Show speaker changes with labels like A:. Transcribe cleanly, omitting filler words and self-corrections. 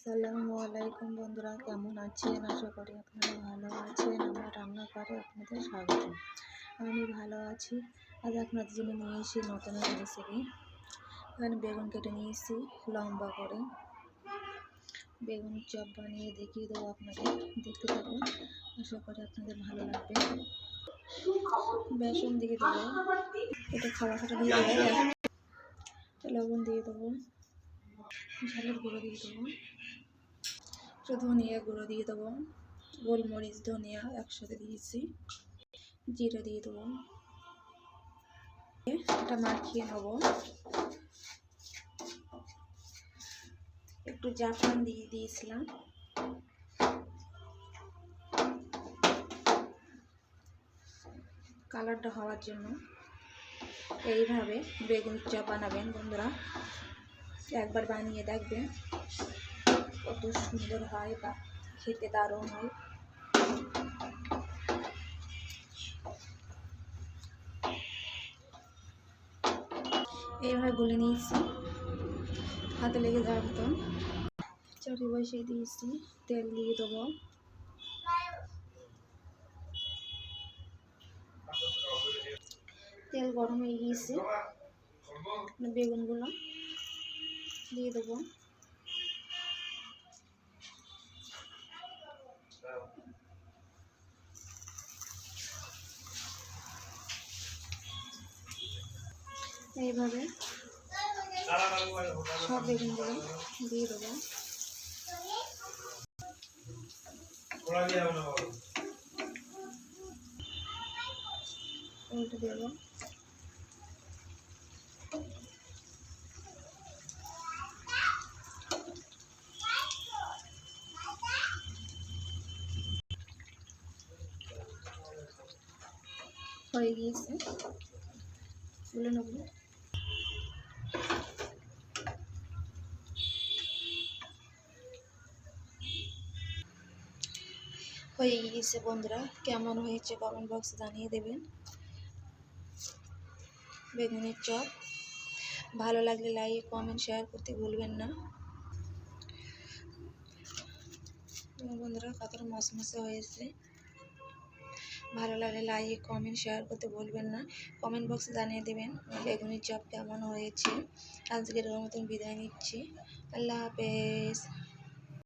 A: আসসালামু আলাইকুম বন্ধুরা, কেমন আছেন? আশা করি আপনারা ভালো আছেন। আমার রান্নাঘরে আপনাদের স্বাগত। আমি ভালো আছি। আজ আপনাদের জন্য নিয়ে এসেছি নতুন একটা রেসিপি। এখানে বেগুন কেটে নিয়েছি লম্বা করে। বেগুন চপ বানিয়ে দেখিয়ে দেবো আপনাদের, দেখতে থাকুন। আশা করি আপনাদের ভালো লাগবে। বেসন দিয়ে দেবো, এটা খাবারটা দিয়ে দেবো, লবণ দিয়ে দেবো, ঝালের গুঁড়ো দিয়ে দেবো, ধনিয়া গুঁড়ো দিয়ে দেবো, গোলমরিচ ধনিয়া একসাথে দিয়েছি, জিরা দিয়ে দেবো। এটা মাখিয়ে নেব। একটু জাফরান দিয়ে দিয়েছিলাম। কালারটা হওয়ার জন্য। এইভাবে বেগুন চপ বানাবেন বন্ধুরা, একবার বানিয়ে দেখবেন কত সুন্দর হয়, বা খেতে দারুণ হয়। এইভাবে গুলে নিয়েছি, হাতে লেগে যাওয়ার মতন। চাটি বসিয়ে দিয়েছি, তেল দিয়ে দেবো। তেল গরম হয়ে গিয়েছে, বেগুনগুলো দিয়ে দেবো। এইভাবে সব বেগুনগুলো দিয়ে দেবো। উল্টে দেবো। হয়ে গিয়েছে, তুলে নেব। হয়ে গিয়েছে বন্ধুরা, কেমন হয়েছে কমেন্ট বক্সে জানিয়ে দেবেন। বেগুনের চপ ভালো লাগলে লাইক কমেন্ট শেয়ার করতে ভুলবেন না বন্ধুরা। কতটা মশমশে হয়েছে, ভালো লাগলে লাইক কমেন্ট শেয়ার করতে ভুলবেন না। কমেন্ট বক্সে জানিয়ে দেবেন বেগুনের চপ কেমন হয়েছে। আজকের মতন বিদায় নিচ্ছি। আল্লাহ হাফেজ।